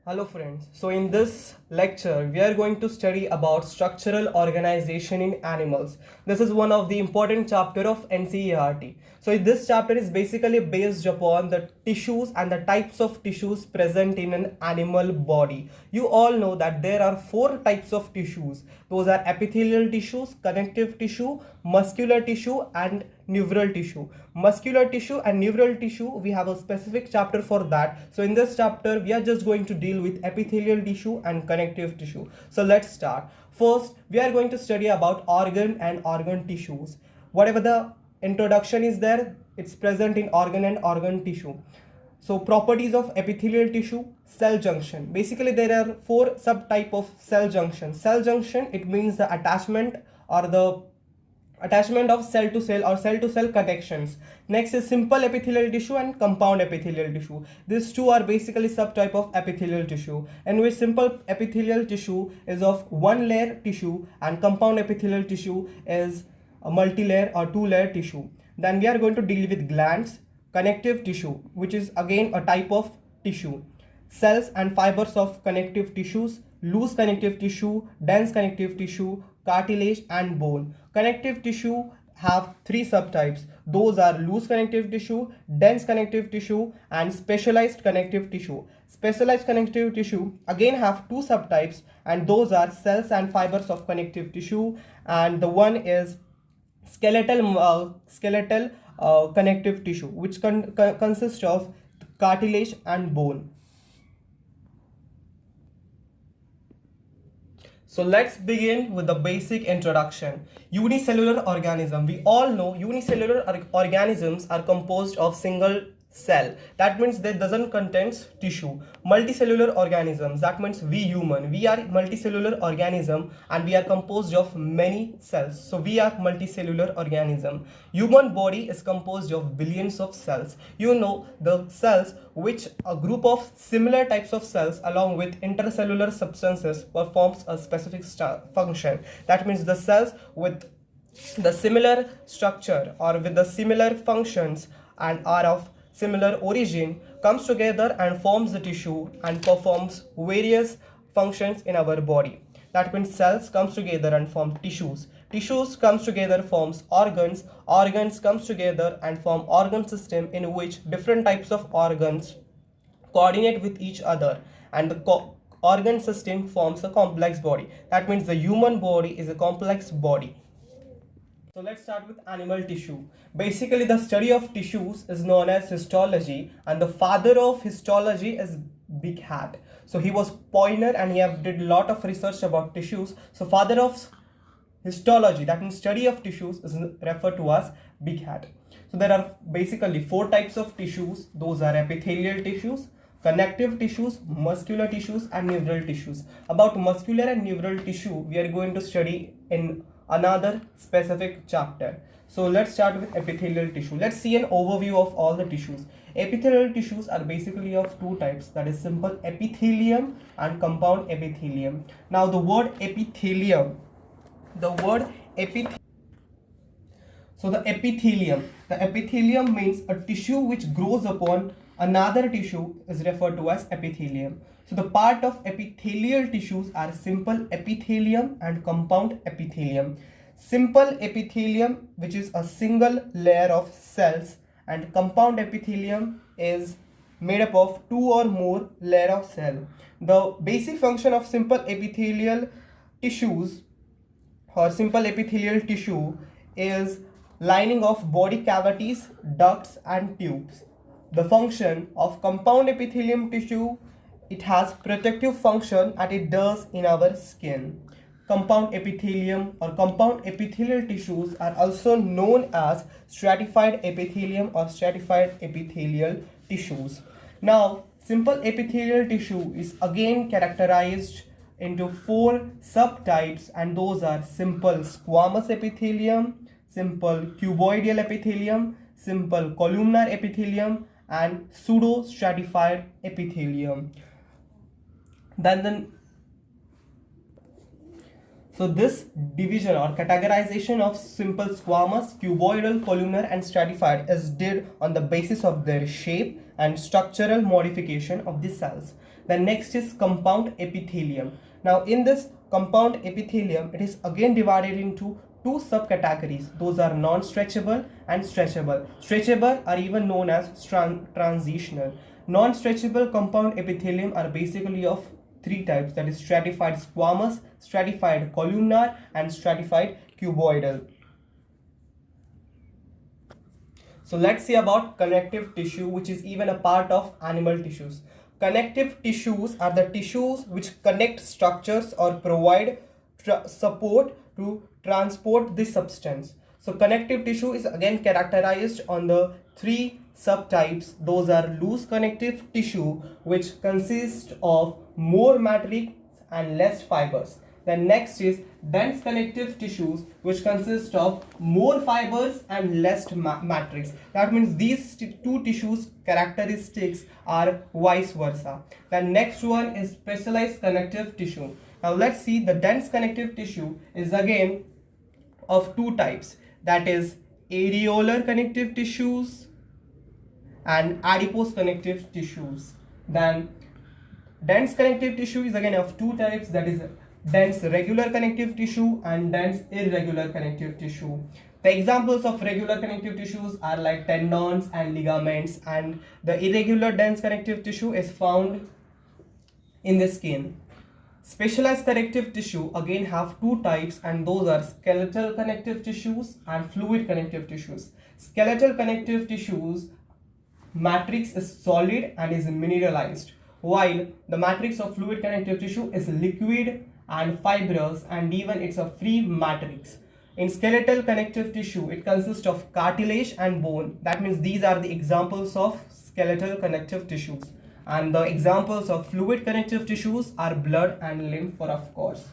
Hello friends. So in this lecture we are going to study about structural organization in animals. This is one of the important chapter of NCERT. So this chapter is basically based upon the tissues and the types of tissues present in an animal body. You all know that there are four types of tissues. Those are epithelial tissues, connective tissue, muscular tissue and neural tissue. Muscular tissue and neural tissue, we have a specific chapter for that. So in this chapter we are just going to deal with epithelial tissue and connective tissue. So let's start. First we are going to study about organ and organ tissues. Whatever the introduction is there, it's present in organ and organ tissue. So properties of epithelial tissue, cell junction. Basically there are four subtype of cell junction. Cell junction, it means the attachment or the attachment of cell to cell or cell to cell connections. Next is simple epithelial tissue and compound epithelial tissue. These two are basically subtype of epithelial tissue, in which simple epithelial tissue is of one layer tissue and compound epithelial tissue is a multi-layer or two-layer tissue. Then we are going to deal with glands, connective tissue, which is again a type of tissue, cells and fibers of connective tissues, loose connective tissue, dense connective tissue, cartilage and bone. Connective tissue have three subtypes. Those are loose connective tissue, dense connective tissue and specialized connective tissue. Specialized connective tissue again have two subtypes, and those are cells and fibers of connective tissue, and the one is skeletal connective tissue, which consists of cartilage and bone. So let's begin with the basic introduction. Unicellular organism. We all know unicellular organisms are composed of single cell. That means they doesn't contain tissue. Multicellular organisms. That means we human. We are multicellular organism and we are composed of many cells. So we are multicellular organism. Human body is composed of billions of cells. You know the cells, which a group of similar types of cells along with intercellular substances performs a specific function. That means the cells with the similar structure or with the similar functions and are of similar origin comes together and forms the tissue and performs various functions in our body. That means cells comes together and form tissues. Tissues comes together forms organs. Organs comes together and form organ system, in which different types of organs coordinate with each other, and the organ system forms a complex body. That means the human body is a complex body. So let's start with animal tissue. Basically, the study of tissues is known as histology, and the father of histology is Big Hat. So he was pioneer and he have did lot of research about tissues. So father of histology, that means study of tissues, is referred to as Big Hat. So there are basically four types of tissues. Those are epithelial tissues, connective tissues, muscular tissues and neural tissues. About muscular and neural tissue we are going to study in another specific chapter. So let's start with epithelial tissue. Let's see an overview of all the tissues. Epithelial tissues are basically of two types, that is simple epithelium and compound epithelium. Now the word epithelium, so the epithelium means a tissue which grows upon another tissue is referred to as epithelium. So the part of epithelial tissues are simple epithelium and compound epithelium. Simple epithelium, which is a single layer of cells, and compound epithelium is made up of two or more layer of cell. The basic function of simple epithelial tissues or simple epithelial tissue is lining of body cavities, ducts and tubes. The function of compound epithelium tissue, it has protective function and it does in our skin. Compound epithelium or compound epithelial tissues are also known as stratified epithelium or stratified epithelial tissues. Now, simple epithelial tissue is again characterized into four subtypes, and those are simple squamous epithelium, simple cuboidal epithelium, simple columnar epithelium and pseudo stratified epithelium. So this division or categorization of simple squamous, cuboidal, columnar and stratified is did on the basis of their shape and structural modification of the cells. The next is compound epithelium. Now in this compound epithelium, it is again divided into two subcategories. Those are non-stretchable and stretchable. Stretchable are even known as transitional. Non-stretchable compound epithelium are basically of three types, that is stratified squamous, stratified columnar and stratified cuboidal. So let's see about connective tissue, which is even a part of animal tissues. Connective tissues are the tissues which connect structures or provide support to transport the substance. So connective tissue is again characterized on the three subtypes. Those are loose connective tissue, which consists of more matrix and less fibers. The next is dense connective tissues, which consist of more fibers and less matrix. That means these two tissues characteristics are vice versa. The next one is specialized connective tissue. Now let's see, the dense connective tissue is again of two types, that is areolar connective tissues and adipose connective tissues. Then dense connective tissue is again of two types, that is dense regular connective tissue and dense irregular connective tissue. The examples of regular connective tissues are like tendons and ligaments, and the irregular dense connective tissue is found in the skin. Specialized connective tissue again have two types, and those are skeletal connective tissues and fluid connective tissues. Skeletal connective tissues matrix is solid and is mineralized, while the matrix of fluid connective tissue is liquid and fibrous, and even it's a free matrix. In skeletal connective tissue, it consists of cartilage and bone. That means these are the examples of skeletal connective tissues. And the examples of fluid connective tissues are blood and lymph, of course.